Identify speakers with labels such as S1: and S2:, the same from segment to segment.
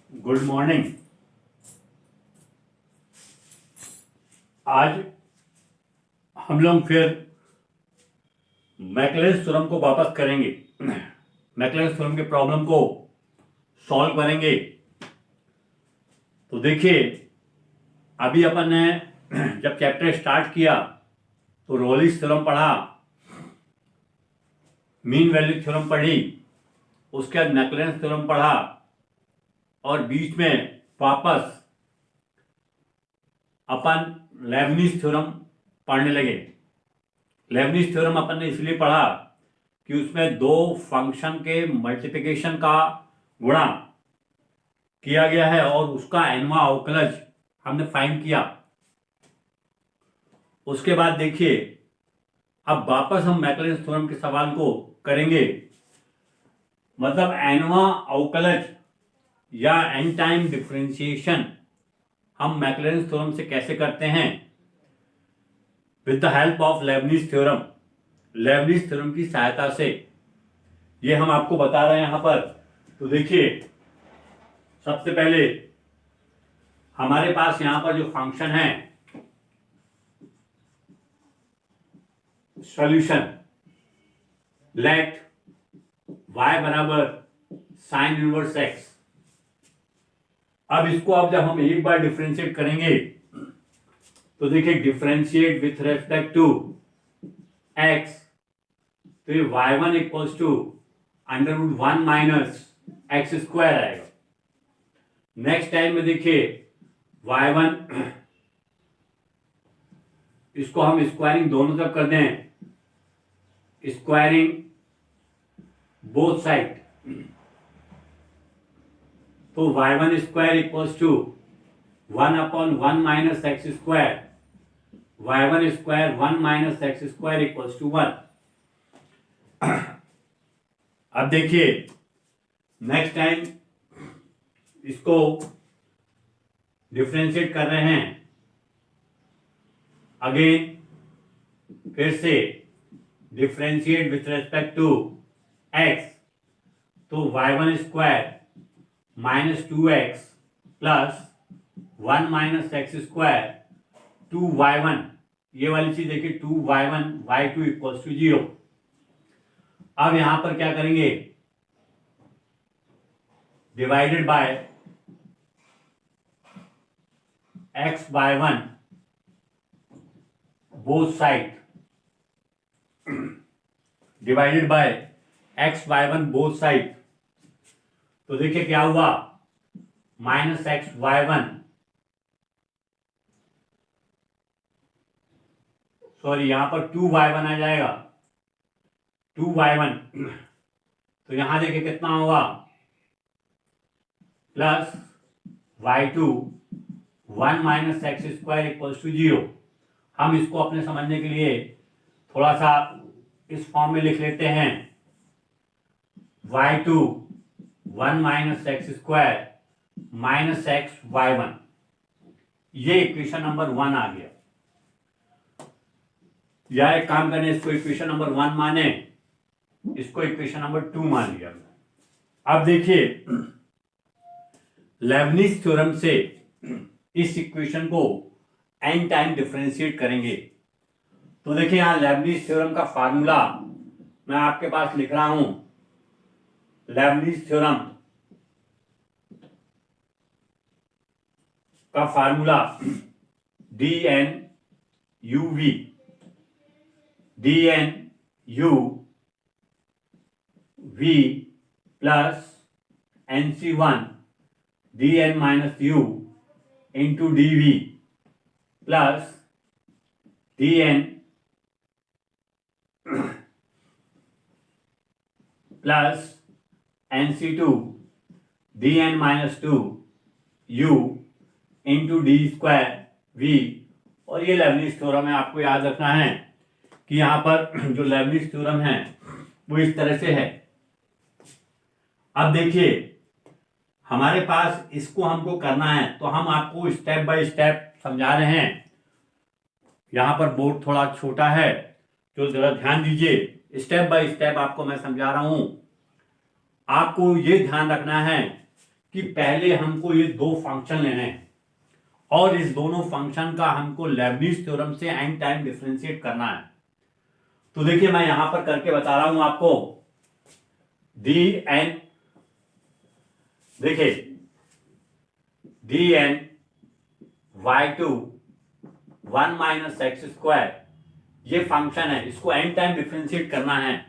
S1: Good morning. आज हम लोग फिर मैक्लॉरेंस थ्योरम को वापस करेंगे। मैक्लॉरेंस थ्योरम के प्रॉब्लम को सॉल्व करेंगे। तो देखिए, अभी अपन ने जब चैप्टर स्टार्ट किया तो रोलिस थ्योरम पढ़ा, मीन वैल्यू थ्योरम पढ़ी, उसके बाद मैक्लॉरेंस थ्योरम पढ़ा और बीच में वापस अपन लेबनिज थ्योरम पढ़ने लगे। लेबनिज थ्योरम अपन ने इसलिए पढ़ा कि उसमें दो फंक्शन के मल्टीप्लिकेशन का गुणा किया गया है और उसका एनवा अवकलज हमने फाइंड किया। उसके बाद देखिए, अब वापस हम मैक्लॉरेंस थ्योरम के सवाल को करेंगे। मतलब एनवा अवकलज या एन टाइम डिफरेंशिएशन हम मैक्लॉरेंस थ्योरम से कैसे करते हैं, with the help of Lebanese theorem. Lebanese theorem की सहायता से ये हम आपको बता रहे हैं यहां पर। तो देखिए, सबसे पहले हमारे पास यहां पर जो फंक्शन है सॉल्यूशन, लेट y बराबर साइन इनवर्स x। अब इसको अब जब हम एक बार डिफरेंशिएट करेंगे तो देखिए, differentiate with respect to x, तो ये y1 equals to √1 minus x square आएगा। नेक्स्ट टाइम में देखिए, y1 इसको हम स्क्वायरिंग दोनों तरफ कर दें, स्क्वायरिंग बोथ साइड, तो y1 square equals to 1/1 minus x square, y1 square 1 minus x square equals to 1। अब देखिए, नेक्स्ट टाइम इसको डिफरेंशिएट कर रहे हैं। अगेन फिर से differentiate with respect to x, तो y1 square minus 2x plus 1 minus x square 2y1, ये वाली चीज देखिए 2y1 y2 इक्वल्स टू 0। अब यहां पर क्या करेंगे, divided by x/1 both side, divided by x/1 both side. तो देखिए क्या हुआ, माइनस x/1, सॉरी यहां पर 2y1 आ जाएगा, 2y1। तो यहां देखिए कितना हुआ, plus y2 1 minus x square equals to 0। हम इसको अपने समझने के लिए थोड़ा सा इस फॉर्म में लिख लेते हैं, y2 1 minus x square minus x y1। ये इक्वेशन नंबर 1 आ गया। या एक काम करें, इसको इक्वेशन नंबर 1 माने, इसको इक्वेशन नंबर 2 मान लिया। अब देखिए, लेबनिज थ्योरम से इस इक्वेशन को n टाइम डिफरेंशिएट करेंगे। तो देखिए, यहां लेबनिज थ्योरम का फार्मूला मैं आपके पास लिख रहा हूं। लेबनिज थ्योरम का formula dn/uv, dn/u v plus nc1 dn-u into dv plus dn plus nc2 dn-2 u into D square v। और ये लेबनिज थ्योरम है। आपको याद रखना है कि यहां पर जो लेबनिज थ्योरम है वो इस तरह से है। अब देखिए, हमारे पास इसको हमको करना है, तो हम आपको स्टेप बाय स्टेप समझा रहे हैं। यहां पर बोर्ड थोड़ा छोटा है तो जरा ध्यान दीजिए, स्टेप बाय स्टेप आपको मैं समझा रहा हूं। आपको ये ध्यान रखना है कि पहले हमको ये दो फंक्शन लेने हैं और इस दोनों फंक्शन का हमको लेबनिज थ्योरम से एन टाइम डिफरेंशिएट करना है। तो देखिए मैं यहां पर करके बता रहा हूं आपको। डी एन, देखिए d n y two 1 minus x square ये फंक्शन है, इसको एन टाइम डिफरेंशिएट करना है।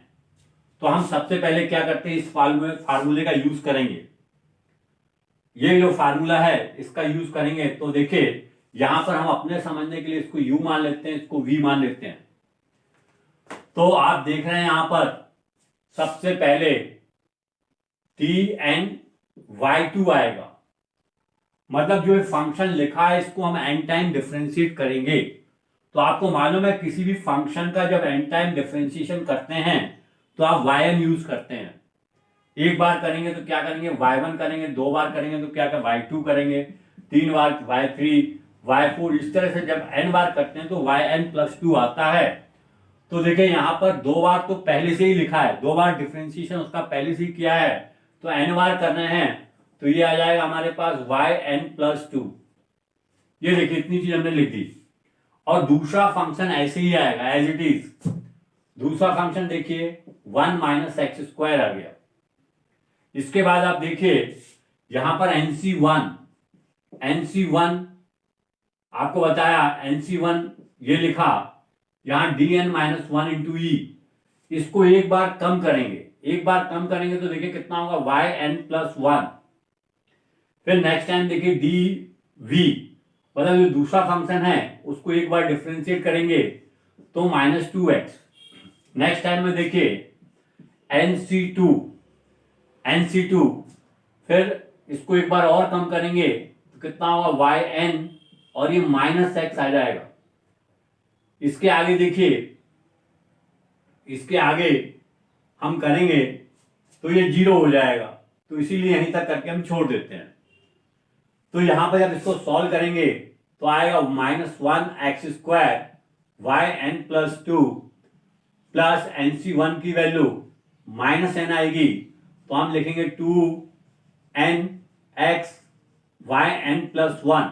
S1: तो हम सबसे पहले क्या करते हैं, इस फार्मूले का यूज करेंगे। ये जो फार्मूला है इसका यूज करेंगे। तो देखिए यहां पर हम अपने समझने के लिए इसको u मान लेते हैं, इसको v मान लेते हैं। तो आप देख रहे हैं यहां पर सबसे पहले dn/y2 आएगा, मतलब जो फंक्शन लिखा है इसको हम एन टाइम डिफरेंशिएट करेंगे। तो आपको मालूम है किसी भी फंक्शन का जब एन टाइम डिफरेंशिएशन करते हैं तो आप yn यूज करते हैं। एक बार करेंगे तो क्या करेंगे, y1 करेंगे, दो बार करेंगे तो क्या करेंगे, y2 करेंगे, तीन बार y3, y4, इस तरह से जब n बार करते हैं तो yn+2 आता है। तो देखिए यहाँ पर दो बार तो पहले से ही लिखा है, दो बार डिफरेंशिएशन उसका पहले से ही किया है, तो n बार करने हैं तो ये आ जाएगा हमारे पास yn+2। ये देखिए इतनी चीज हमने लिख दी। और दूसरा फंक्शन ऐसे ही आएगा एज इट इज। दूसरा फंक्शन देखिए 1 माइनस एक्स स्क्वायर आ गया। इसके बाद आप देखिए यहां पर NC1 आपको बताया, NC1 ये लिखा, यहां dn-1 इंटू ई, इसको एक बार कम करेंगे, एक बार कम करेंगे तो देखिए कितना होगा yn+1। फिर नेक्स्ट टाइम देखिए dv, मतलब जो दूसरा फंक्शन है उसको एक बार डिफरेंशिएट करेंगे तो -2x। नेक्स्ट टाइम में देखिए NC2, फिर इसको एक बार और कम करेंगे तो कितना होगा yn, और ये -x आ जाएगा। इसके आगे देखिए, इसके आगे हम करेंगे तो ये 0 हो जाएगा, तो इसीलिए यहीं तक करके हम छोड़ देते हैं। तो यहां पर जब इसको सॉल्व करेंगे तो आएगा -1x² yn+2 प्लस NC1 की वैल्यू -n आएगी, तो हम लिखेंगे 2nx yn+1।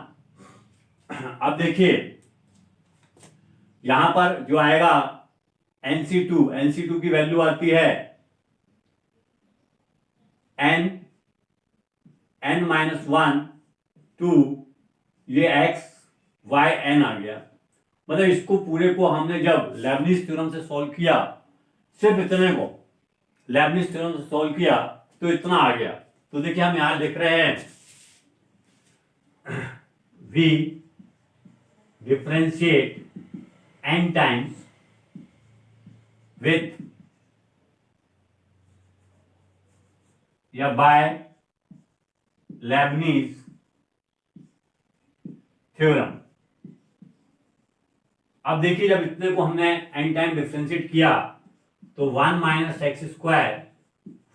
S1: अब देखिए यहां पर जो आएगा NC2 की वैल्यू आती है n-1 2, ये x y n आ गया। मतलब इसको पूरे को हमने जब लेबनिज थ्योरम से सॉल्व किया, सिर्फ इतने को लेबनिज थ्योरम से सॉल्व किया तो इतना आ गया। तो देखिए हम यहां लिख रहे हैं v differentiate n times with या बाय लेबनिज थ्योरम। अब देखिए जब इतने को हमने n टाइम डिफरेंशिएट किया तो 1 minus x square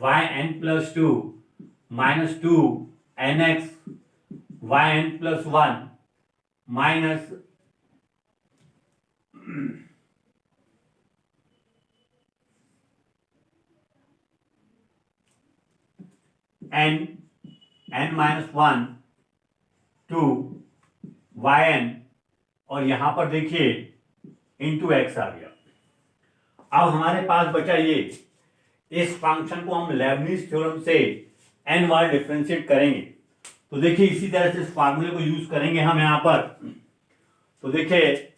S1: yn+2 -2 nx yn+1 minus n-1 2 yn, और यहां पर देखिए इंटू x आ गया। अब हमारे पास बचा ये, इस फंक्शन को हम लेबनिज थ्योरम से n बार डिफरेंशिएट करेंगे। तो देखिए इसी तरह से इस फार्मूले को यूज करेंगे हम यहां पर। तो देखिए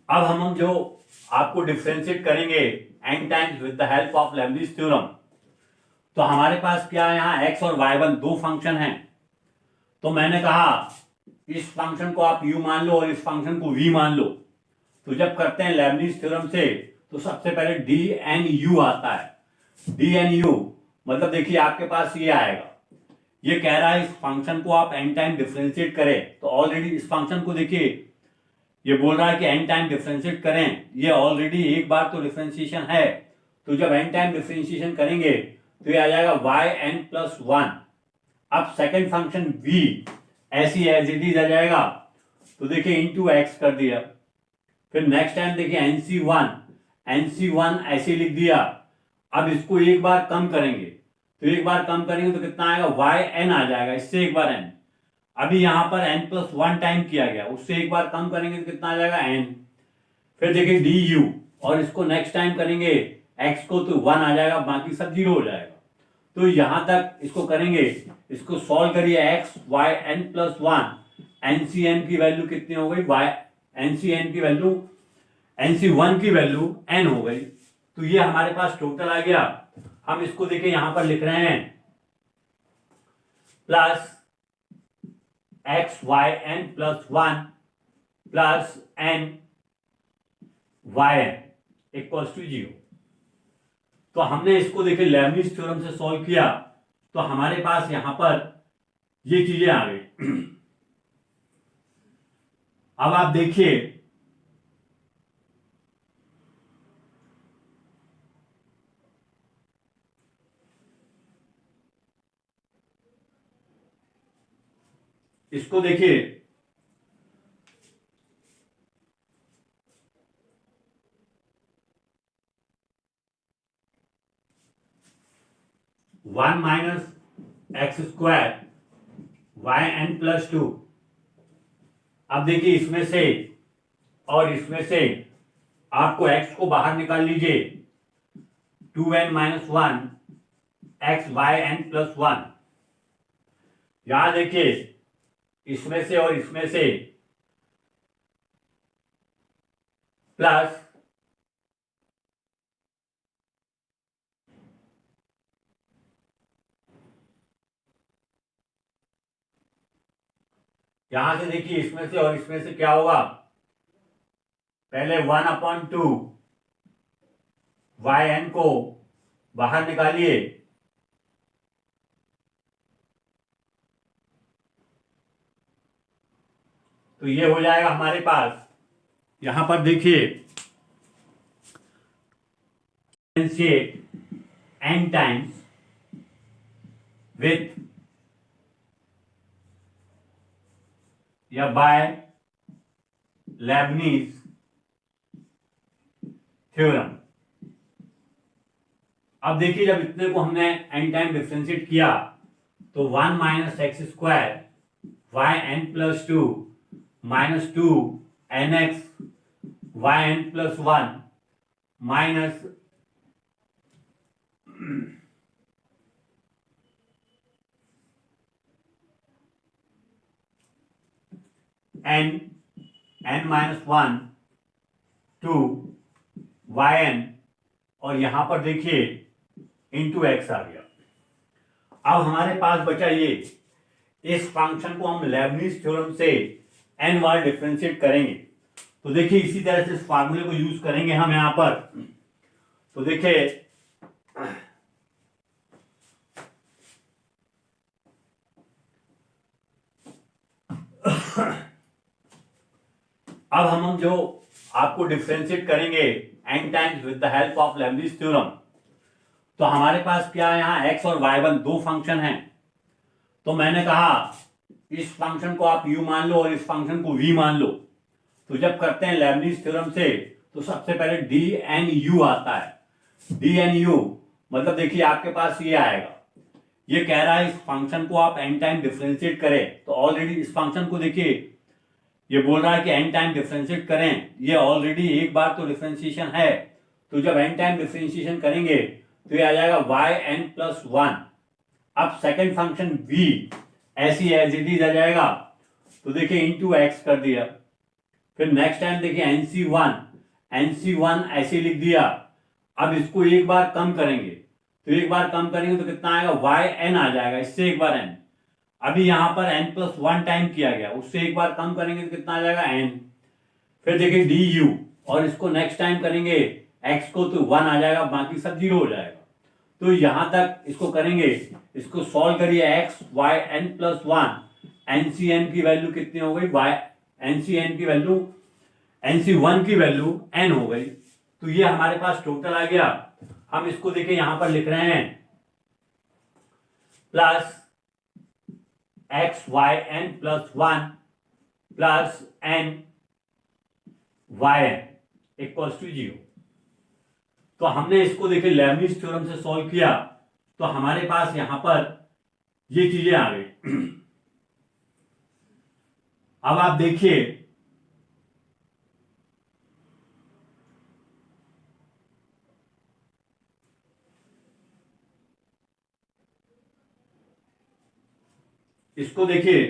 S1: अब हम जो आपको डिफरेंशिएट करेंगे n times with the help of Lebanese theorem, तो हमारे पास क्या है, यहाँ x और y1 दो फंक्शन हैं। तो मैंने कहा इस फंक्शन को आप u मान लो और इस फंक्शन को v मान लो। तो जब करते हैं लेबनिज थ्योरम से तो सबसे पहले dnu आता है। dnu मतलब देखिए आपके पास ये आएगा, ये कह रहा है इस फंक्शन को आप n टाइम डिफरेंशिएट करें। तो ऑलरेडी इस फंक्शन को देखिए ये बोल रहा है कि n टाइम डिफरेंशिएट करें, ये ऑलरेडी एक बार तो डिफरेंशिएशन है। तो जब n टाइम डिफरेंशिएशन करेंगे तो ये आ जाएगा yn+1। अब सेकंड फंक्शन v ऐसी एज इट इज आ जाएगा। तो देखिए इंटू एक्स कर दिया। फिर नेक्स्ट टाइम देखिए NC1 ऐसे लिख दिया। अब इसको एक बार कम करेंगे, तो एक बार कम करेंगे तो कितना आएगा, yn आ जाएगा, इससे एक बार n। अभी यहां पर n+1 टाइम किया गया, उससे एक बार कम करेंगे तो कितना आ जाएगा n। फिर देखिए du, और इसको नेक्स्ट टाइम करेंगे x को तो 1 आ जाएगा, बाकी सब 0 हो जाएगा। तो यहां तक इसको करेंगे, इसको सॉल्व करिए, x y n+1, NCn की वैल्यू कितनी हो गई, NC1 की वैल्यू n हो गई। तो ये हमारे पास टोटल आ गया। हम इसको देखिए यहां पर लिख रहे हैं plus xyn+1 plus n yn equals to 0। तो हमने इसको देखिए लेबनिज थ्योरम से सॉल्व किया, तो हमारे पास यहां पर ये चीजें आ गई। अब आप देखिए इसको देखिए, वन -x² yn+2। अब देखिए इसमें से और इसमें से आपको x को बाहर निकाल लीजिए, 2n-1 xyn+1। यहां देखिए इसमें से और इसमें से प्लस यहां से देखिए इसमें से और इसमें से क्या होगा, पहले 1/2 yn को बाहर निकालिए, तो ये हो जाएगा हमारे पास। यहां पर देखिए n टाइम्स विथ या बाय लेबनीज थ्योरम। अब देखिए जब इतने को हमने n टाइम डिफरेंशिएट किया तो 1 -x² yn+2 -2 nx yn+1 minus n-1 to yn, और यहां पर देखिए इंटू एक्स आ गया। अब हमारे पास बचा ये, इस फंक्शन को हम लेबनिज थ्योरम से n बार डिफरेंशिएट करेंगे। तो देखिए इसी तरह से इस फार्मूले को यूज करेंगे हम यहां पर। तो देखिए अब हम जो आपको डिफरेंशिएट करेंगे n times with the help of Lebanese theorem, तो हमारे पास क्या है, यहाँ x और y1 दो फंक्शन हैं। तो मैंने कहा इस फंक्शन को आप u मान लो और इस फंक्शन को v मान लो। तो जब करते हैं लेबनिज थ्योरम से तो सबसे पहले dnu आता है। dnu मतलब देखिए आपके पास ये आएगा, ये कह रहा है इस फंक्शन को आप n टाइम डिफरेंशिएट करें। तो ऑलरेडी इस फंक्शन को देखिए, ये बोल रहा है कि n टाइम डिफरेंशिएट करें, ये ऑलरेडी एक बार तो डिफरेंशिएशन है। तो जब n टाइम डिफरेंशिएशन करेंगे तो ये आ जाएगा yn+1। अब सेकंड फंक्शन v ऐसी एज इट इज आ जाएगा, तो देखिए इंटू एक्स कर दिया। फिर नेक्स्ट टाइम देखिए NC1 ऐसे लिख दिया। अब इसको एक बार कम करेंगे, तो एक बार कम करेंगे तो कितना आएगा, yn आ जाएगा, इससे एक बार n। अभी यहां पर n+1 टाइम किया गया, उससे एक बार कम करेंगे तो कितना आ जाएगा n। फिर देखिए du, और इसको नेक्स्ट टाइम करेंगे x को तो 1 आ जाएगा, बाकी सब 0 हो जाएगा। तो यहां तक इसको करेंगे, इसको सॉल्व करिए, xyn+1 NCn की वैल्यू कितनी हो गई, NCn की वैल्यू NC1 की वैल्यू n हो गई। तो ये हमारे पास टोटल आ गया। हम इसको देखिए यहां पर लिख रहे हैं plus xyn+1 plus n y n equals to 0। तो हमने इसको देखिए लेबनिज थ्योरम से सॉल्व किया, तो हमारे पास यहां पर ये चीजें आ गई। अब आप देखिए इसको देखिए,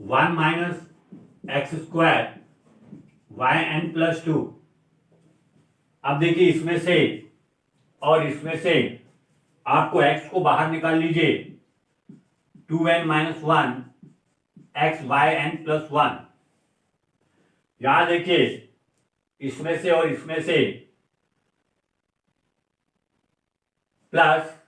S1: one minus x square y n plus 2। अब देखिए इसमें से और इसमें से आपको x को बाहर निकाल लीजिए, 2n minus 1 x y n plus 1। यहां देखिए इसमें से और इसमें से प्लस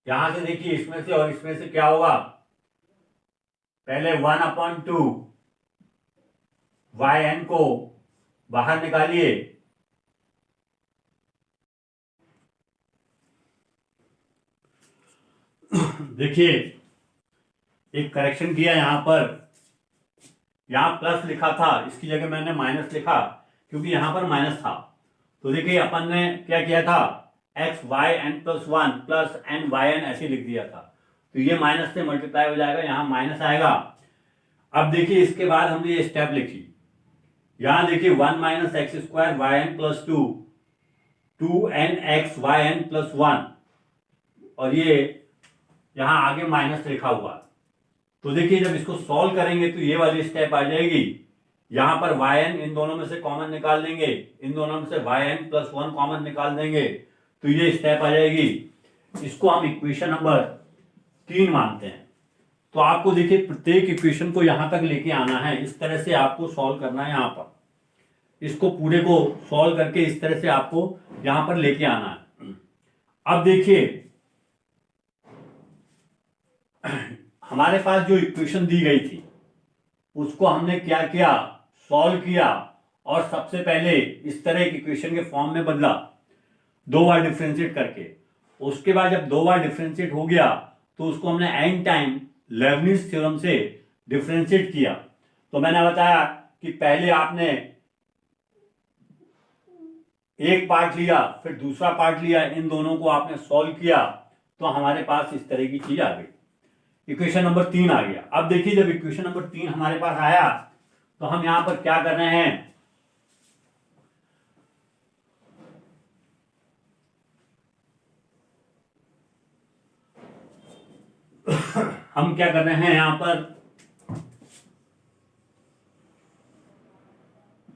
S1: यहां से देखिए इसमें से और इसमें से क्या होगा, पहले 1/2 वाई एन को बाहर निकालिए, देखिए एक करेक्शन किया यहां पर, यहां प्लस लिखा था, इसकी जगह मैंने माइनस लिखा क्योंकि यहां पर माइनस था। तो देखिए अपन ने क्या किया था, x y n plus 1 plus n y n ऐसे लिख दिया था, तो ये माइनस से मल्टीप्लाई हो जाएगा, यहां माइनस आएगा। अब देखिए इसके बाद हमने ये स्टेप लिखी, यहां देखिए 1 minus x square y n plus 2, 2n x y n plus 1, और ये यहां आगे माइनस लिखा हुआ। तो देखिए जब इसको सॉल्व करेंगे तो ये वाली स्टेप आ जाएगी, यहां पर वाई एन इन दोनों में से कॉमन निकाल देंगे, इन दोनों में से वाई एन प्लस 1 कॉमन निकाल देंगे, तो ये स्टेप आ जाएगी। इसको हम इक्वेशन नंबर 3 मानते हैं। तो आपको देखिए प्रत्येक इक्वेशन को यहां तक लेके आना है, इस तरह से आपको सॉल्व करना है, यहां पर इसको पूरे को सॉल्व करके इस तरह से आपको यहां पर लेके आना है। अब देखिए हमारे पास जो इक्वेशन दी गई थी उसको हमने क्या किया, सॉल्व किया, और सबसे पहले इस तरह एक इक्वेशन के फॉर्म में बदला, 2 बार डिफरेंशिएट करके। उसके बाद जब 2 बार डिफरेंशिएट हो गया तो उसको हमने एन टाइम लेबनिज थ्योरम से डिफरेंशिएट किया। तो मैंने बताया कि पहले आपने एक पार्ट लिया, फिर दूसरा पार्ट लिया, इन दोनों को आपने सॉल्व किया, तो हमारे पास इस तरह की चीज आ गई, इक्वेशन नंबर 3 आ गया। अब देखिए जब इक्वेशन नंबर 3 हमारे पास आया तो हम यहां पर क्या कर रहे हैं, हम क्या कर रहे हैं यहां पर,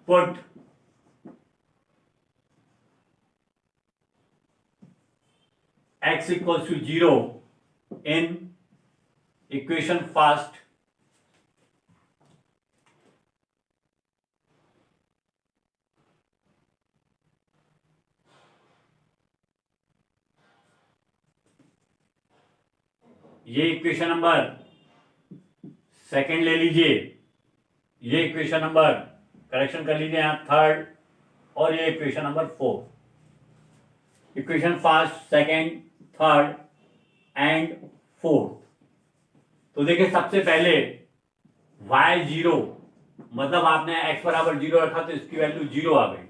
S1: put x equals to 0 in equation first, ये इक्वेशन नंबर सेकंड ले लीजिए, ये इक्वेशन नंबर करेक्शन कर लीजिए यहां थर्ड, और ये equation number 4, equation first second third and fourth. तो देखिए सबसे पहले y0, मतलब आपने x बराबर 0 रखा तो इसकी वैल्यू 0 आ गई।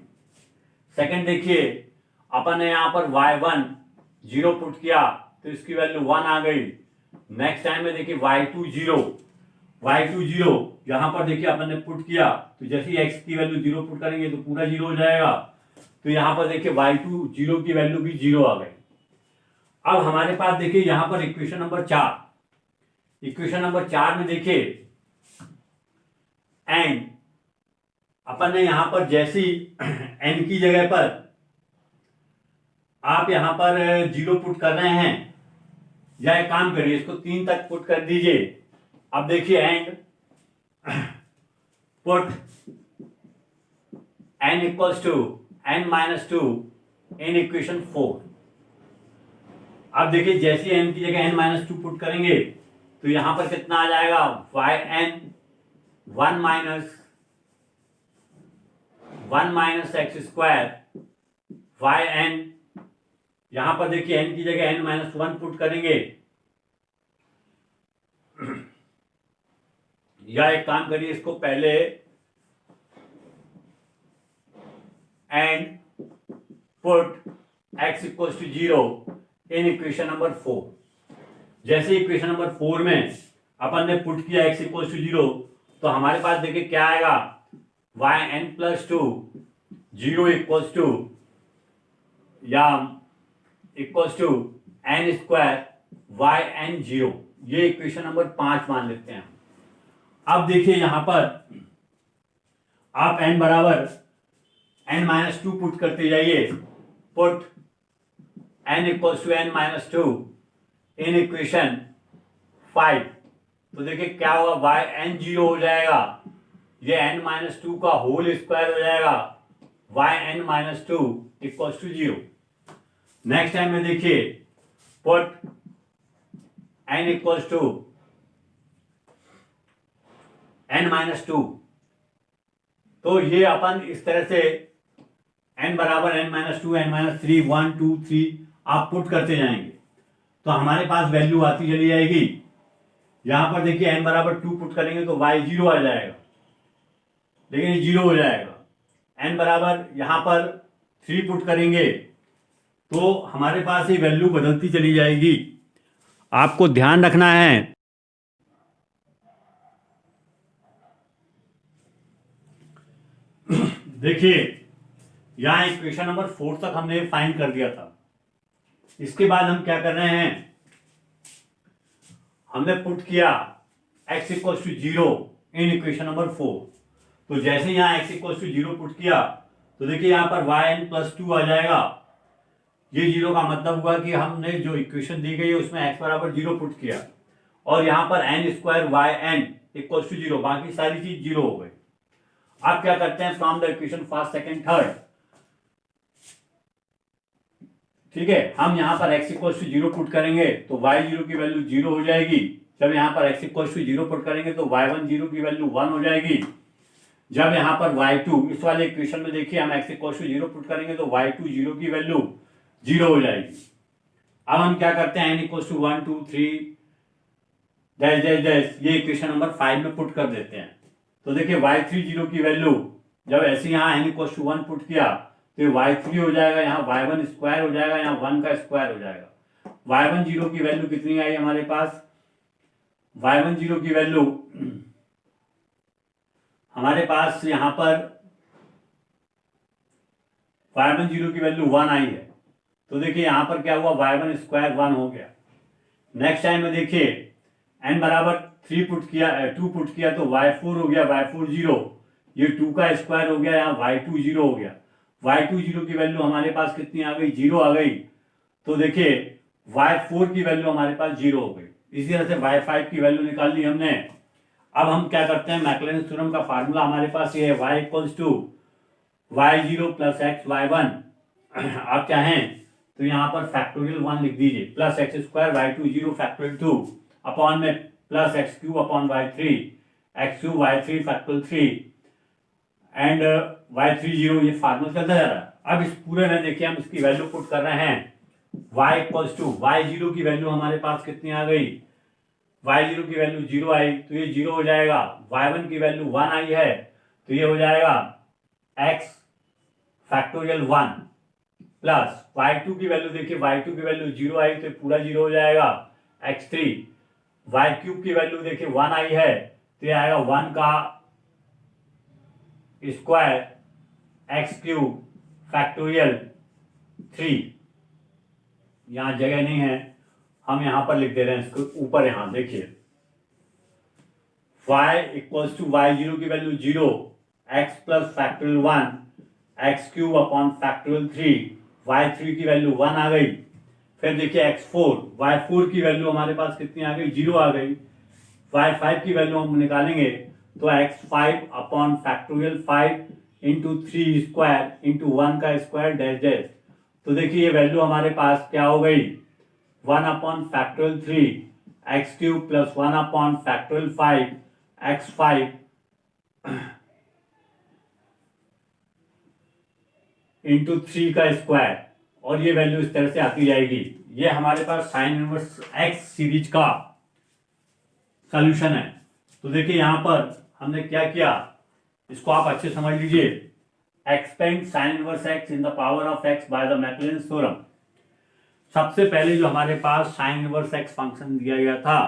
S1: सेकंड देखिए अपन ने यहां पर y1 0 पुट किया तो इसकी वैल्यू 1 आ गई। नेक्स्ट टाइम में देखिए y2 0 यहां पर देखिए अपन ने पुट किया, तो जैसे ही x की वैल्यू 0 पुट करेंगे तो पूरा 0 हो जाएगा, तो यहां पर देखिए y2 0 की वैल्यू भी 0 आ गई। अब हमारे पास देखिए यहां पर इक्वेशन नंबर 4, इक्वेशन नंबर 4 में देखिए एन, अपन ने यहां पर जैसी एन की जगह पर आप यहां पर 0 पुट कर रहे हैं, या एक काम करिए इसको 3 तक पुट कर दीजिए। अब देखिए and put n equals to n minus 2 in equation 4। अब देखिए जैसे n की जगह n माइनस 2 पुट करेंगे तो यहां पर कितना आ जाएगा, yn 1 minus x square yn, यहां पर देखिए n की जगह n-1 पुट करेंगे, या एक काम करिए, इसको पहले and put x equals to 0 in equation number 4। जैसे इक्वेशन नंबर 4 में अपन ने पुट किया x इक्वल्स टू 0, तो हमारे पास देखिए क्या आएगा, yn+2 0 इक्वल्स टू या equals to n square yn0। ये इक्वेशन नंबर 5 मान लेते हैं। अब देखिए यहां पर आप n बराबर n-2 पुट करते जाइए, put n equals to n-2 in equation 5, तो देखिए क्या होगा, yn0 हो जाएगा, ये n-2 का होल स्क्वायर हो जाएगा, yn-2 equals to 0। Next time में देखिए, put n equals to n-2, तो ये अपन इस तरह से n बराबर n-2 n-3 1 2 3 आप पुट करते जाएंगे, तो हमारे पास वैल्यू आती चली जाएगी। यहां पर देखिए n बराबर 2 पुट करेंगे तो y 0 आ जाएगा, लेकिन ये 0 हो जाएगा। n बराबर यहां पर 3 पुट करेंगे तो हमारे पास ये वैल्यू बदलती चली जाएगी। आपको ध्यान रखना है, देखिए यहां इक्वेशन नंबर 4 तक हमने फाइंड कर दिया था। इसके बाद हम क्या कर रहे हैं, हमने पुट किया x equals to 0 in equation number 4। तो जैसे यहां x इक्वल्स टू 0 पुट किया तो देखिए यहां पर yn+2 आ जाएगा। ये 0 का मतलब हुआ कि हमने जो इक्वेशन दी गई है उसमें x बराबर 0 पुट किया, और यहां पर n² yn इक्वल्स टू 0, बाकी सारी चीज 0 हो गई। आप क्या करते हैं, from the equation first second third, ठीक है, हम यहां पर x इक्वल्स टू 0 पुट करेंगे तो y0 की वैल्यू 0 हो जाएगी। जब यहां पर x इक्वल्स टू 0 पुट करेंगे तो y10 की वैल्यू 1 हो जाएगी। जब यहां पर y2, इस वाले इक्वेशन में देखिए हम x इक्वल्स टू 0 पुट करेंगे तो y20 की वैल्यू 0 हो जाएगी। अब हम क्या करते हैं, n equals to 1 2 3 dash dash dash, ये इक्वेशन नंबर 5 में पुट कर देते हैं। तो देखिए y30 की वैल्यू जब ऐसे यहाँ n इक्वल्स टू 1 पुट किया तो ये y3 हो जाएगा, यहाँ y1 स्क्वायर हो जाएगा, यहाँ 1 का स्क्वायर हो जाएगा। y10 की वैल्यू कितनी आई हमारे पास, y10 की वैल्यू हमारे पास यहाँ पर y10 की वैल्यू 1 आई है। तो देखिए यहाँ पर क्या हुआ, y1 स्क्वायर 1 हो गया। नेक्स्ट टाइम में देखिए n बराबर 3 पुट किया 2 पुट किया तो y4 हो गया, y4 0, ये 2 का स्क्वायर हो गया, यहाँ y2 0 हो गया। y20 की वैल्यू हमारे पास कितनी आ गई, 0 आ गई। तो देखिए y4 की वैल्यू हमारे पास 0 हो गई। इसी तरह से y5 की वैल्यू निकाल ली हमने। अब हम क्या करते हैं, मैक्लॉरिन थ्योरम का फार्मूला हमारे पास ये है, y equals to y0 plus x y1। आप चाहें तो यहाँ पर फैक्टोरियल 1 लिख दीजिए, plus x square y20 factorial 2 upon में plus x³ upon y3 x³ y3 factorial 3 and y30, ये फार्मूला चलता जा रहा है। अब इस पूरे में देखिए हम इसकी वैल्यू पुट कर रहे हैं, y इक्वल्स टू y0 की वैल्यू हमारे पास कितनी आ गई, y0 की वैल्यू 0 आई तो ये 0 हो जाएगा। y1 की वैल्यू 1 आई है तो ये हो जाएगा x फैक्टोरियल 1 प्लस y2 की वैल्यू देखिए, y2 की वैल्यू 0 आई तो पूरा 0 हो जाएगा, x3 y³ की वैल्यू देखिए 1 आई है तो ये आएगा 1 का स्क्वायर x³ फैक्टोरियल 3। यहां जगह नहीं है, हम यहां पर लिख दे रहे हैं इसको ऊपर। यहां देखिए y इक्वल्स टू y0 की value 0, x plus factorial 1 x³ upon factorial 3, y3 की वैल्यू 1 आ गई। फिर देखिए x4 y4 की वैल्यू हमारे पास कितनी आ गई, 0 आ गई। y5 की वैल्यू हम निकालेंगे तो x5 upon factorial 5 into 3 square into 1 का स्क्वायर डैश डैश। तो देखिए ये वैल्यू हमारे पास क्या हो गई, 1 upon factorial 3 x cube plus 1/5 x5 into 3 का स्क्वायर, और ये वैल्यू इस तरह से आती जाएगी। ये हमारे पास साइन इनवर्स एक्स सीरीज का सॉल्यूशन है। तो देखिए यहाँ पर हमने क्या किया, इसको आप अच्छे समझ लीजिए। Expand sine inverse x in the power of x by the Maclaurin theorem. सबसे पहले जो हमारे पास साइन इनवर्स एक्स फंक्शन दिया गया था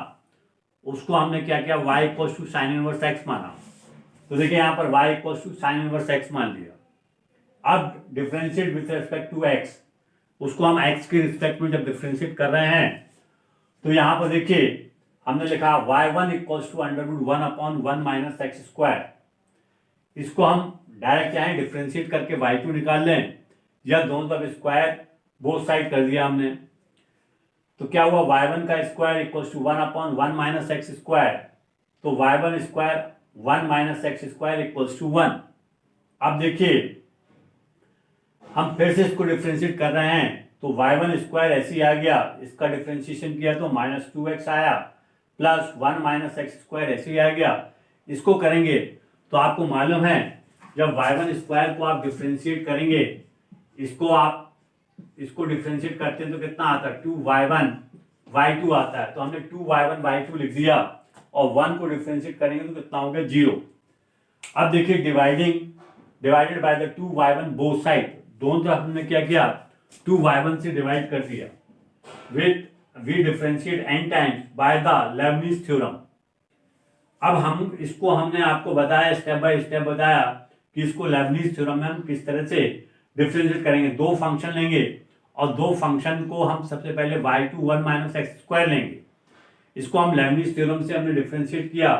S1: उसको हमने क्या किया, y equal to sine inverse x माना। तो देखिए यहाँ पर y equal to sine inverse x मान लिया। अब differentiate with respect to x, उसको हम x के रिस्पेक्ट में जब डिफरेंशिएट कर रहे हैं तो यहाँ पर देखिए हमने लिखा y1 equal to √1/1 minus x square. इसको हम डायरेक्ट चाहे डिफरेंशिएट करके y2 निकाल लें, या दोनों तरफ स्क्वायर बोथ साइड कर दिया हमने। तो क्या हुआ, y1 का square equal to 1/1 minus x square. तो y1 square 1 minus x square equal to 1। अब देखिए हम फिर से इसको डिफरेंशिएट कर रहे हैं तो y1 स्क्वायर ऐसे ही आ गया, इसका डिफरेंशिएशन किया तो -2x आया, प्लस 1 माइनस एक्स स्क्वायर ऐसे ही आ गया। इसको करेंगे तो आपको मालूम है जब y1 स्क्वायर को आप डिफरेंशिएट करेंगे, इसको डिफरेंशिएट करते हैं तो कितना आता है, 2y1 y2 आता है। तो हमने 2y1 y2 लिख दिया और 1 को डिफरेंशिएट करेंगे तो कितना हो गया, 0। अब देखिए divided by the 2y1 both side, दोनों तरफ हमने क्या किया, 2y1 से डिवाइड कर दिया with we differentiate n times by the Leibniz theorem. अब हमने आपको बताया, स्टेप बाय स्टेप बताया कि इसको लेबनिज थ्योरम में हम किस तरह से डिफरेंशिएट करेंगे। दो फंक्शन लेंगे और दो फंक्शन को हम सबसे पहले y2 1 माइनस एक्स स्क्वायर लेंगे। इसको हम लेबनिज थ्योरम से हमने डिफरेंशिएट किया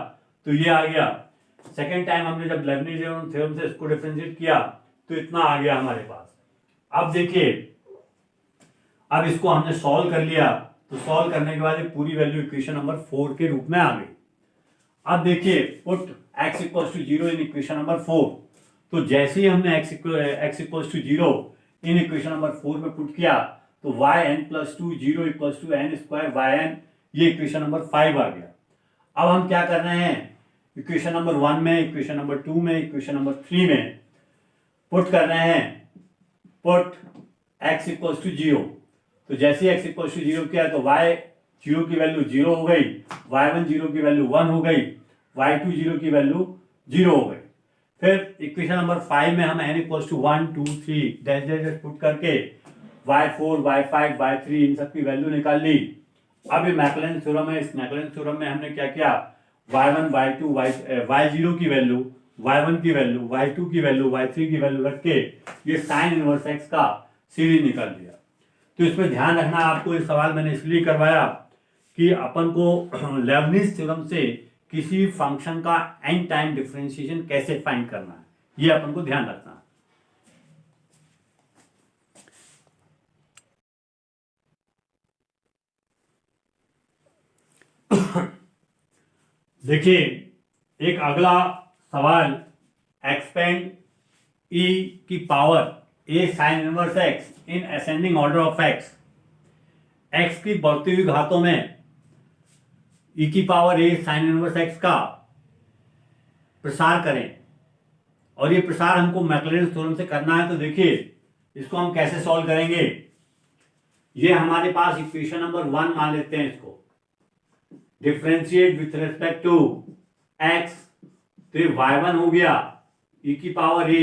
S1: तो ये आ गया। सेकेंड टाइम हमने जब लेबनिज थ्योरम से इसको डिफरेंशिएट किया तो इतना आ गया हमारे पास। अब देखिए अब इसको हमने सॉल्व कर लिया, तो सॉल्व करने के बाद ये पूरी वैल्यू इक्वेशन नंबर 4 के रूप में आ गई। अब देखिए put x equals to 0 in equation number 4। तो जैसे ही हमने x equals to 0 in equation number 4 में पुट किया तो yn plus 2 0 equals to n square yn, ये इक्वेशन नंबर 5 आ गया। अब हम क्या कर रहे हैं, इक्वेशन नंबर 1 में, इक्वेशन नंबर 2 में, इक्वेशन नंबर 3 में पुट कर रहे हैं, पुट x इक्वल्स टू 0। तो जैसे x इक्वल्स टू 0 किया तो y 0 की वैल्यू 0 हो गई, y1 0 की वैल्यू 1 हो गई, y2 0 की वैल्यू 0 हो गई। फिर इक्वेशन नंबर 5 में हम n equals to 1 2 3 dash dash put करके y4 y5 y3 इन सब की वैल्यू निकाल ली। अब ये मैक्लॉरिन थ्योरम है, इस मैक्लॉरिन थ्योरम में हमने क्या किया, y1 y2 y0 की वैल्यू, y1 की वैल्यू, y2 की वैल्यू, y3 की वैल्यू रख के ये साइन इनवर्स एक्स का सीरीज निकाल दिया। तो इसमें ध्यान रखना, आपको ये सवाल मैंने इसलिए करवाया कि अपन को लेबनिज थ्योरम से किसी फंक्शन का एन टाइम डिफरेंशिएशन कैसे फाइंड करना है, ये अपन को ध्यान रखना है। देखिए एक अगला सवाल, एक्सपेंड e की power a sine inverse x in ascending order of x की बढ़ती हुई घातों में e की power a sine inverse x का प्रसार करें, और ये प्रसार हमको मैक्लॉरिन थ्योरम से करना है। तो देखिए इसको हम कैसे सॉल्व करेंगे। ये हमारे पास इक्वेशन नंबर 1 मान लेते हैं, इसको differentiate with respect to x, तो ये y1 हो गया e की power a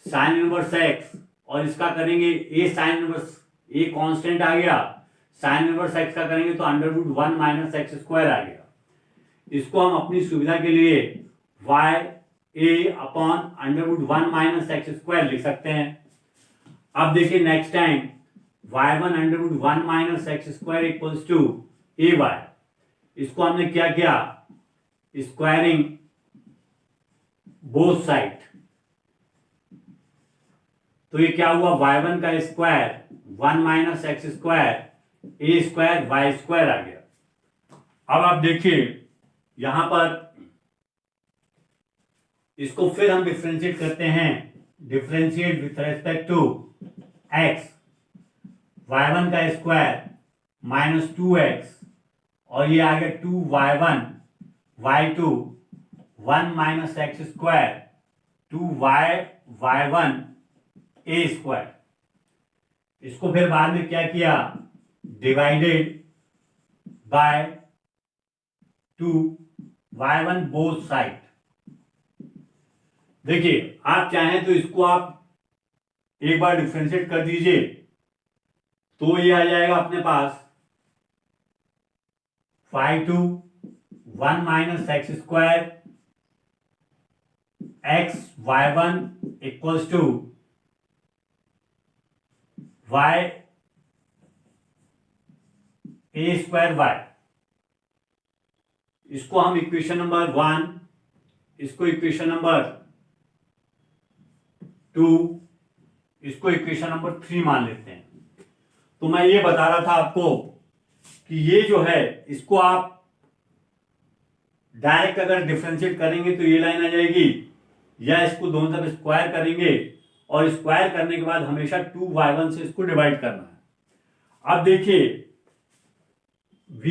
S1: sine inverse x, और इसका करेंगे a sine inverse, a constant आ गया, साइन इनवर्स x का करेंगे तो √1 माइनस एक्स स्क्वायर आ गया। इसको हम अपनी सुविधा के लिए y a upon √1 minus x square लिख सकते हैं। अब देखिए next time y1 √1 minus x square equals to ay, इसको हमने क्या किया, स्क्वायरिंग बोथ साइड। तो ये क्या हुआ, y1 का स्क्वायर 1 माइनस एक्स स्क्वायर ए स्क्वायर वाई स्क्वायर आ गया। अब आप देखिए यहां पर इसको फिर हम डिफरेंशिएट करते हैं, differentiate with respect to x, y1 का स्क्वायर -2x और ये आ गया 2y1 y2 1 minus x square 2y1 a square. इसको फिर बाद में क्या किया, divided by 2y1 both side. देखिए आप चाहें तो इसको आप एक बार डिफरेंशिएट कर दीजिए तो ये आ जाएगा अपने पास y2 1 minus x square x y1 equals to y a square y। इसको हम इक्वेशन नंबर 1, इसको इक्वेशन नंबर 2, इसको इक्वेशन नंबर 3 मान लेते हैं। तो मैं ये बता रहा था आपको कि ये जो है इसको आप डायरेक्ट अगर डिफरेंशिएट करेंगे तो ये लाइन आ जाएगी, या इसको दोनों तरफ स्क्वायर करेंगे और स्क्वायर करने के बाद हमेशा 2y1 से इसको डिवाइड करना है। अब देखिए v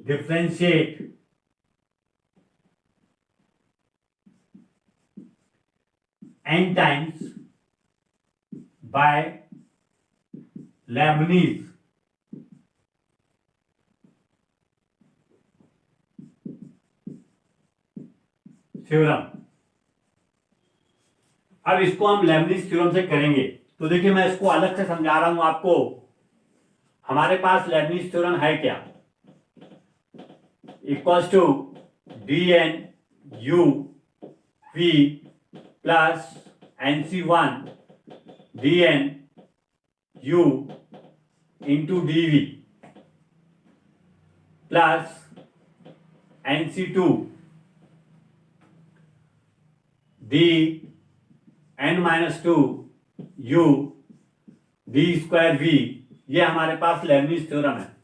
S1: differentiate n times bye Lebanese theorem. अब इसको हम लेबनीज थ्योरम से करेंगे। तो देखिए मैं इसको अलग से समझा रहा हूं आपको। हमारे पास लेबनीज थ्योरम है क्या, equals to dn u v plus nc1 dn u into dv plus nc2 d n minus 2 u d square v। ये हमारे पास लेबनीज थ्योरम है।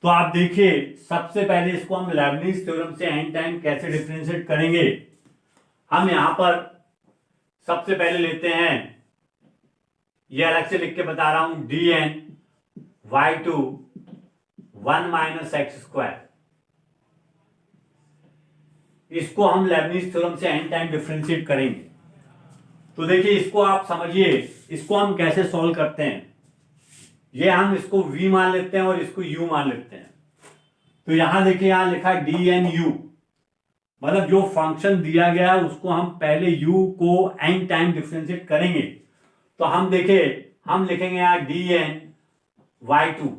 S1: तो आप देखिए सबसे पहले इसको हम लेबनीज थ्योरम से n टाइम कैसे डिफरेंशिएट करेंगे। हम यहां पर सबसे पहले लेते हैं, ये अलग से लिख के बता रहा हूं, dn y2 1 minus x square. इसको हम लेबनीज थ्योरम से n टाइम डिफरेंशिएट करेंगे। तो देखिए इसको आप समझिए, इसको हम कैसे सॉल्व करते हैं। ये हम इसको v मान लेते हैं और इसको u मान लेते हैं। तो यहां देखिए यहां लिखा है dnu, मतलब जो फंक्शन दिया गया है उसको हम पहले u को n टाइम डिफरेंशिएट करेंगे। तो हम देखिए हम लिखेंगे यहां dn y2।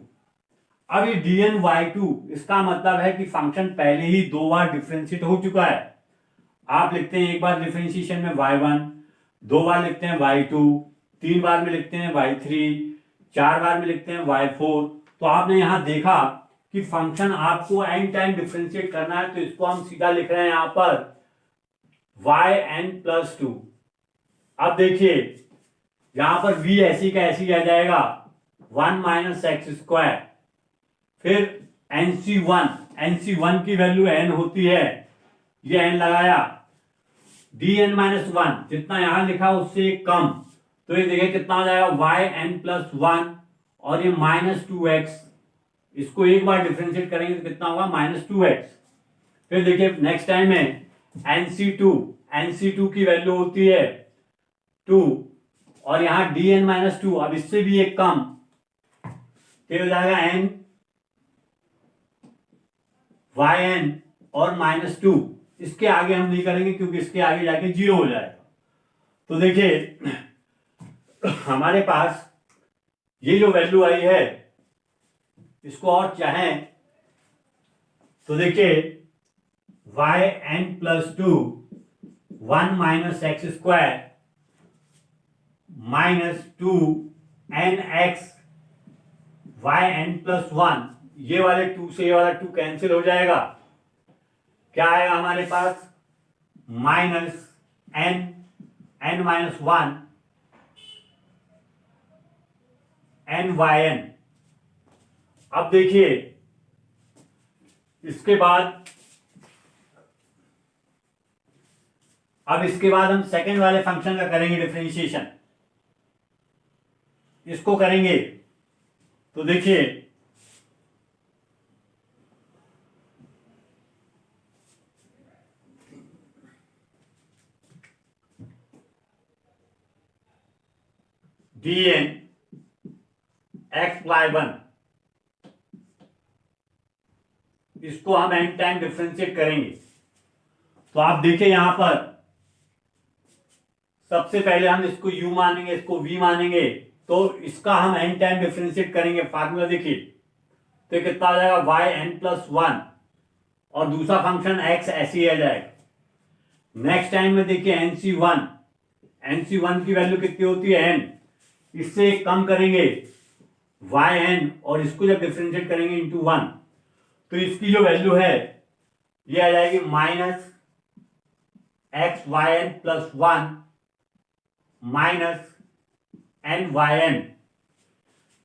S1: अब ये dn y2 इसका मतलब है कि फंक्शन पहले ही 2 बार डिफरेंशिएट हो चुका है। आप लिखते हैं एक बार डिफरेंशिएशन में y1, 2 बार लिखते हैं y2, 3 बार में लिखते हैं y3, 4 बार में लिखते हैं y4। तो आपने यहां देखा कि फंक्शन आपको n टाइम डिफरेंशिएट करना है, तो इसको हम सीधा लिख रहे हैं यहां पर yn+2। अब देखिए यहां पर v ऐसी का ऐसी आ जाएगा 1 माइनस एक्स स्क्वायर, फिर nc1 की वैल्यू n होती है, ये n लगाया, dn-1 जितना यहां लिखा उससे कम, तो ये देखिए कितना हो जाएगा yn+1 और ये -2x। इसको एक बार डिफरेंशिएट करेंगे तो कितना होगा -2x। फिर देखिए नेक्स्ट टाइम में nc2 की वैल्यू होती है 2 और यहां dn-2, अब इससे भी एक कम, तो हो जाएगा yn और -2। इसके आगे हम नहीं करेंगे क्योंकि इसके आगे जाके 0 हो जाएगा। तो देखिए हमारे पास ये जो वैल्यू आई है इसको और चाहें तो देखिए yn+2 1 minus x square -2nx yn+1, ये वाले 2 से ये वाला 2 कैंसिल हो जाएगा। क्या आएगा हमारे पास -n-1 nyn। अब देखिए इसके बाद हम सेकंड वाले फंक्शन का करेंगे डिफरेंशिएशन। इसको करेंगे तो देखिए dn xy1, इसको हम n टाइम डिफरेंशिएट करेंगे। तो आप देखिए यहां पर सबसे पहले हम इसको u मानेंगे, इसको v मानेंगे, तो इसका हम n टाइम डिफरेंशिएट करेंगे। फार्मूला देखिए, तो कितना आ जाएगा yn+1 और दूसरा फंक्शन x ऐसे ही आ जाएगा। नेक्स्ट टाइम में देखिए nc1 की वैल्यू कितनी होती है n, इससे कम करेंगे yn और इसको जब डिफरेंशिएट करेंगे इंटू 1, तो इसकी जो वैल्यू है ये आ जाएगी -xyn+1 -nyn।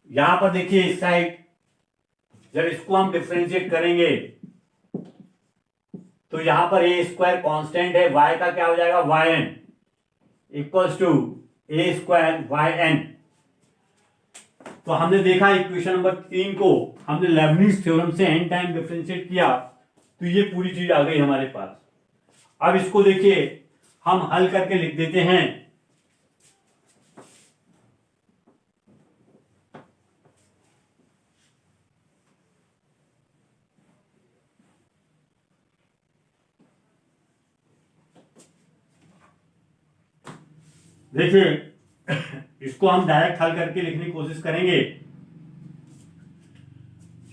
S1: यहां पर देखिए इस साइड जब इसको हम डिफरेंशिएट करेंगे तो यहां पर a स्क्वायर कॉन्स्टेंट है, y का क्या हो जाएगा yn equals to a square yn। तो हमने देखा इक्वेशन नंबर 3 को हमने लेबनीज थ्योरम से n टाइम डिफरेंशिएट किया, तो ये पूरी चीज आ गई हमारे पास। अब इसको देखिए हम हल करके लिख देते हैं। देखिए इसको हम डायरेक्ट हल करके लिखने की कोशिश करेंगे।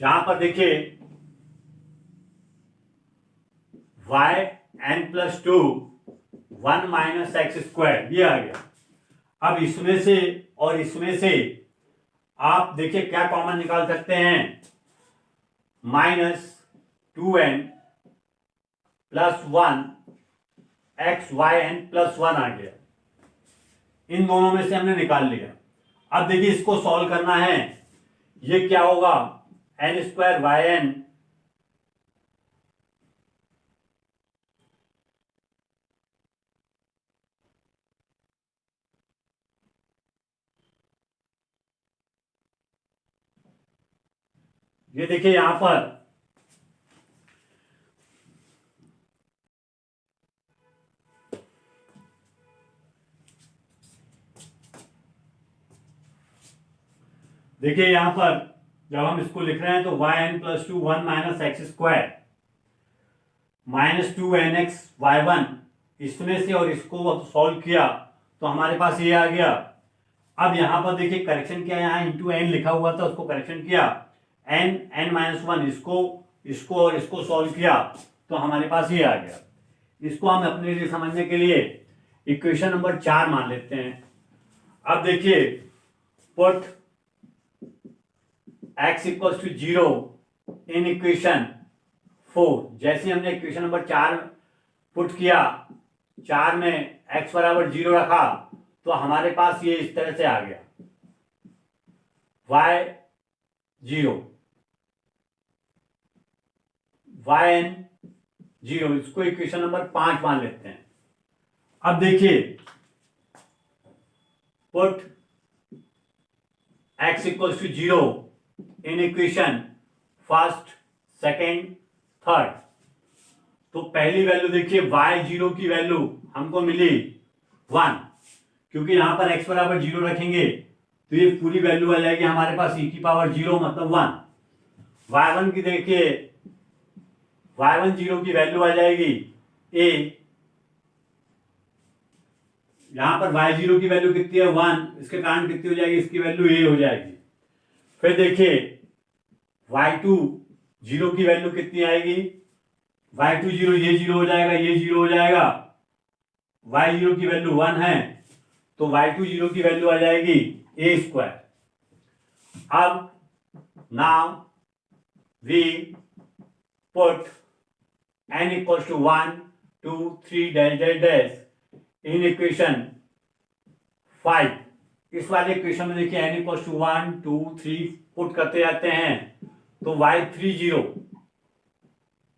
S1: यहां पर देखिए yn+2 1 - x², ये आ गया। अब इसमें से और इसमें से आप देखिए क्या कॉमन निकाल सकते हैं, -2n+1 xyn+1 आ गया। इन दोनों में से हमने निकाल लिया। अब देखिए इसको सॉल्व करना है, ये क्या होगा n² yn ये देखिए यहां पर देखिए यहां पर जब हम इसको लिख रहे हैं तो yn+2 1 - x² -2nxy1, इसमें से और इसको अब सॉल्व किया तो हमारे पास ये आ गया। अब यहां पर देखिए करेक्शन किया, यहाँ इंटू n लिखा हुआ था उसको करेक्शन किया, n-1 इसको और इसको सॉल्व किया तो हमारे पास ये आ गया। इसको हम अपने लिए समझने के लिए इक्वेशन नंबर 4 मान लेते हैं। अब देखिए पुट x = 0 इन इक्वेशन 4। जैसे हमने इक्वेशन नंबर 4 पुट किया, 4 में x = 0 रखा तो हमारे पास ये इस तरह से आ गया y0 yn 0, इसको इक्वेशन नंबर 5 मान लेते हैं। अब देखिए put x = 0 in equation first, second, third. तो पहली वैल्यू देखिए y0 की वैल्यू हमको मिली 1, क्योंकि यहां पर x = 0 रखेंगे तो ये पूरी वैल्यू आ जाएगी हमारे पास e⁻0 मतलब 1। y1 की देखिए y10 की वैल्यू आ जाएगी a, यहां पर y0 की वैल्यू कितनी है 1, इसके कारण कितनी हो जाएगी, इसकी वैल्यू a हो जाएगी। फिर देखिए y20 की वैल्यू कितनी आएगी, y20 ये 0 हो जाएगा, ये 0 हो जाएगा, y0 की वैल्यू 1 है तो y20 की वैल्यू आ जाएगी a²। अब now we put n = 1 2 3 in equation 5। इस वाले इक्वेशन में देखिए n = 1 2 3 पुट करते जाते हैं तो y30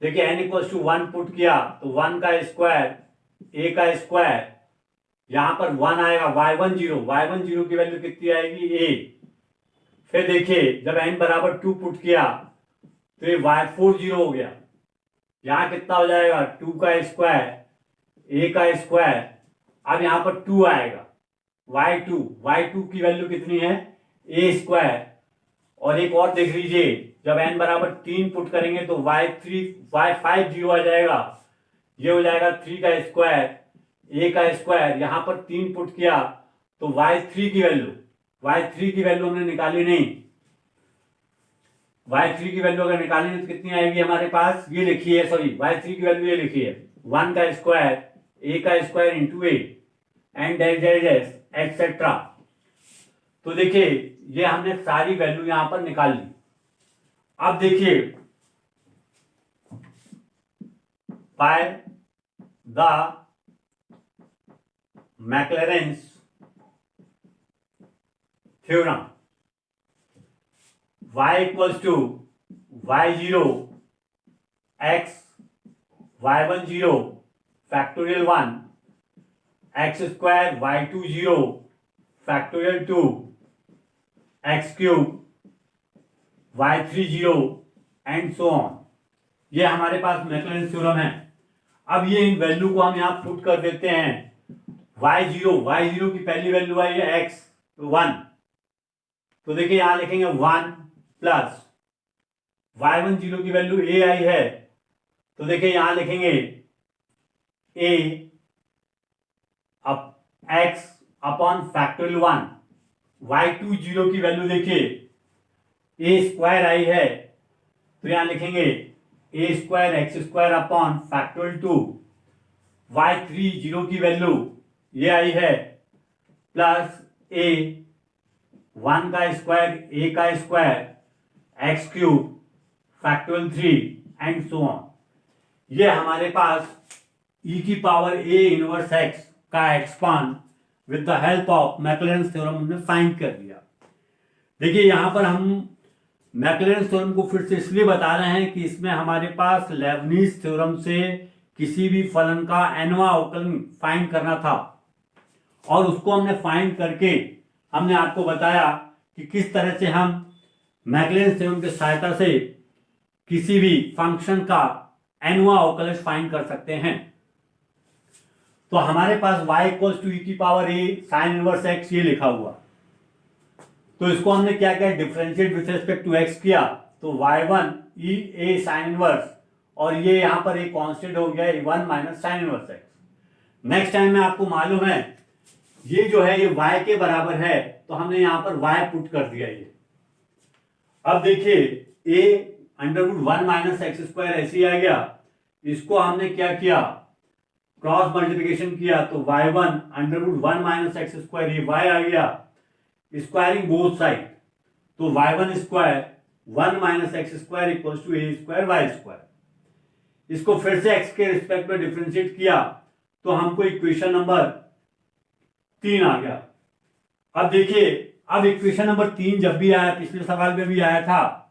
S1: देखिए n = 1 पुट किया तो 1 का स्क्वायर a का स्क्वायर, यहां पर 1 आएगा, y10 की वैल्यू कितनी आएगी a। फिर देखिए जब n = 2 पुट किया तो ये y40 हो गया, यहां कितना हो जाएगा 2 का स्क्वायर a का स्क्वायर। अब यहां पर 2 आएगा y2 की वैल्यू कितनी है ए स्क्वायर, और एक और देख लीजिए, जब n बराबर 3 पुट करेंगे तो y5 जीरो आ जाएगा, ये हो जाएगा 3 का स्क्वायर ए का स्क्वायर, यहां पर 3 पुट किया तो y3 की वैल्यू हमने निकाली नहीं, y3 की वैल्यू अगर निकालेंगे तो कितनी आएगी हमारे पास, ये लिखी है, सॉरी y3 की वैल्यू ये लिखी है 1 का स्क्वायर ए का square into A and dash etcetera. तो देखिए ये हमने सारी वैल्यू यहां पर निकाल ली। अब देखिए by the Maclaurin's theorem y equals to y0 x y10 factorial 1 x square y20 factorial 2 x cube y30 and so on. ये हमारे पास मैक्लैरेंस थ्योरम है। अब ये इन वैल्यू को हम यहां पुट कर देते हैं। y0 की पहली वैल्यू आई है x 1, तो देखिए यहां लिखेंगे 1 प्लस y10 की वैल्यू a आई है, तो देखिए यहां लिखेंगे a अब x अपॉन फैक्टोरियल 1, y20 की वैल्यू देखिए a स्क्वायर आई है, तो यहां लिखेंगे a square x square upon factorial 2, y30 की वैल्यू ये आई है प्लस a 1 का स्क्वायर a का square X cube factorial 3 and so on. ये हमारे पास e की पावर a इनवर्स x का expand with the help of Maclaurin's theorem हमने फाइंड कर दिया। देखिए यहां पर हम मैक्लैरेंस थ्योरम को फिर से इसलिए बता रहे हैं कि इसमें हमारे पास लेबनीज थ्योरम से किसी भी फलन का nवां अवकलन फाइंड करना था, और उसको हमने फाइंड करके हमने आपको बताया कि किस तरह से हम मैक्लैरेंस थ्योरम की सहायता से किसी भी फंक्शन का nवां अवकलन फाइंड कर सकते हैं। तो हमारे पास y इक्वल्स टू ई की power a sine inverse x ये लिखा हुआ, तो इसको हमने क्या किया, differentiate with respect to x किया, तो y1 e a sine inverse, और ये यहां पर एक कांस्टेंट हो गया 1 minus sign inverse x। Next time में आपको मालूम है ये जो है ये y के बराबर है, तो हमने यहां पर y पुट कर दिया ये। अब देखिए a √1 माइनस एक्स स्क्वायर ऐसे ही आ गया, इसको हमने क्या किया, क्रॉस मल्टीप्लिकेशन किया, तो y1 √1 माइनस एक्स स्क्वायर ये y आ गया, स्क्वायरिंग बोथ साइड, तो y1 square 1 minus x square equals to a square y square. इसको फिर से x के रिस्पेक्ट में डिफरेंशिएट किया तो हमको इक्वेशन नंबर 3 आ गया। अब देखिए, अब इक्वेशन नंबर 3 जब भी आया, पिछले सवाल में भी आया था,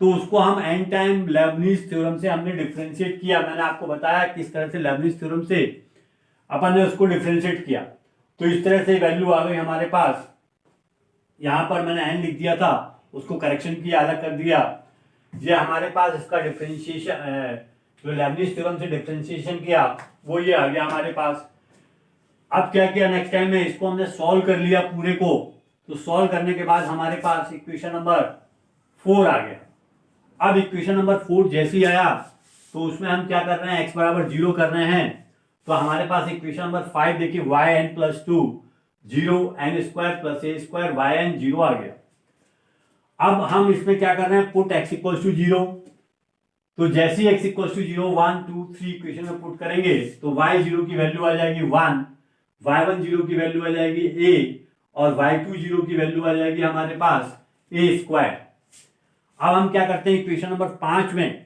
S1: तो उसको हम एन टाइम लेबनीज थ्योरम से हमने डिफरेंशिएट किया। मैंने आपको बताया किस तरह से लेबनीज थ्योरम से अपन ने उसको डिफरेंशिएट किया। तो इस तरह से वैल्यू आ गई हमारे पास, यहां पर मैंने एन लिख दिया था, उसको करेक्शन किया, अलग कर दिया। ये हमारे पास इसका डिफरेंशिएशन, जो लेबनीज थ्योरम से डिफरेंशिएशन किया वो ये आ गया हमारे पास। अब क्या किया, नेक्स्ट टाइम में इसको हमने सॉल्व कर लिया पूरे को, तो सॉल्व करने के बाद हमारे पास इक्वेशन नंबर 4 आ गया। अब इक्वेशन नंबर 4 जैसे ही आया तो उसमें हम क्या कर रहे हैं, x बराबर 0 कर रहे हैं, तो हमारे पास इक्वेशन नंबर 5 देखिए yn plus 2 0 n square plus a square yn 0 आ गया। अब हम इसमें क्या कर रहे हैं, पुट x इक्वल्स टू 0, तो जैसे ही x इक्वल्स टू 0 1 2 3 इक्वेशन में पुट करेंगे तो y0 की वैल्यू आ जाएगी 1, y10 की वैल्यू आ जाएगी a, और y20 की वैल्यू आ जाएगी हमारे पास a स्क्वायर। अब हम क्या करते हैं, इक्वेशन नंबर 5 में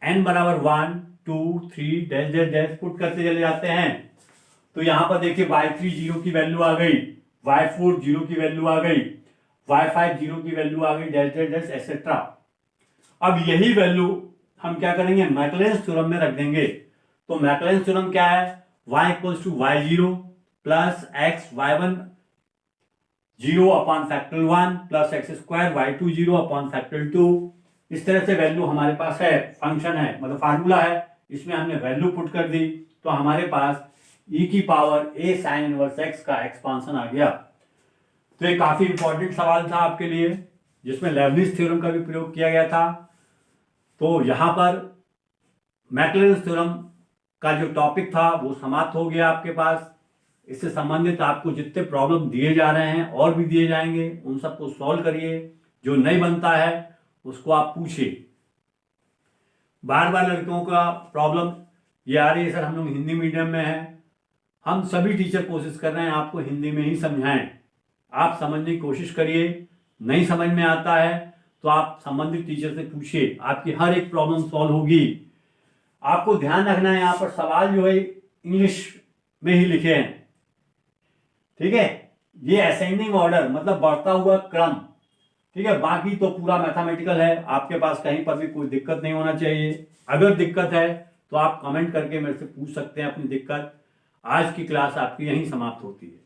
S1: n बराबर 1 2 3 डैश डैश डैश पुट करते चले जाते हैं। तो यहां पर देखिए y30 की वैल्यू आ गई, y40 की वैल्यू आ गई, y50 की वैल्यू आ गई, डैश डैश डैश एक्सेट्रा। अब यही वैल्यू हम क्या करेंगे, मैक्लैरेंस थ्योरम में रख देंगे। तो मैक्लैरेंस थ्योरम क्या है, y equals to y0 plus x y1 0 upon factorial 1 plus x square y20 upon factorial 2। इस तरह से वैल्यू हमारे पास है, फंक्शन है, मतलब फार्मूला है, इसमें हमने वैल्यू पुट कर दी, तो हमारे पास ई की पावर ए साइन इनवर्स एक्स का एक्सपांशन आ गया। तो ये काफी इंपॉर्टेंट सवाल था आपके लिए, जिसमें लेबनिज थ्योरम का भी प्रयोग किया गया था। तो यहाँ पर मैक्लॉरेंस थ्योरम का जो टॉपिक था वो समाप्त हो गया आपके पास। इससे संबंधित आपको जितने प्रॉब्लम दिए जा रहे हैं और भी दिए जाएंगे, उन सबको सॉल्व करिए। जो नहीं बनता है उसको आप पूछिए। बार बार लड़कियों का प्रॉब्लम ये आ रही है, सर हम लोग हिंदी मीडियम में हैं। हम सभी टीचर कोशिश कर रहे हैं आपको हिंदी में ही समझाएं। आप समझने की कोशिश करिए। नहीं समझ में आता है तो आप संबंधित टीचर से पूछिए, आपकी हर एक प्रॉब्लम सॉल्व होगी। आपको ध्यान रखना है यहाँ पर सवाल जो है इंग्लिश में ही लिखे हैं, ठीक है। ये असेंडिंग ऑर्डर मतलब बढ़ता हुआ क्रम, ठीक है। बाकी तो पूरा मैथमेटिकल है, आपके पास कहीं पर भी कोई दिक्कत नहीं होना चाहिए। अगर दिक्कत है तो आप कमेंट करके मेरे से पूछ सकते हैं अपनी दिक्कत। आज की क्लास आपकी यहीं समाप्त होती है।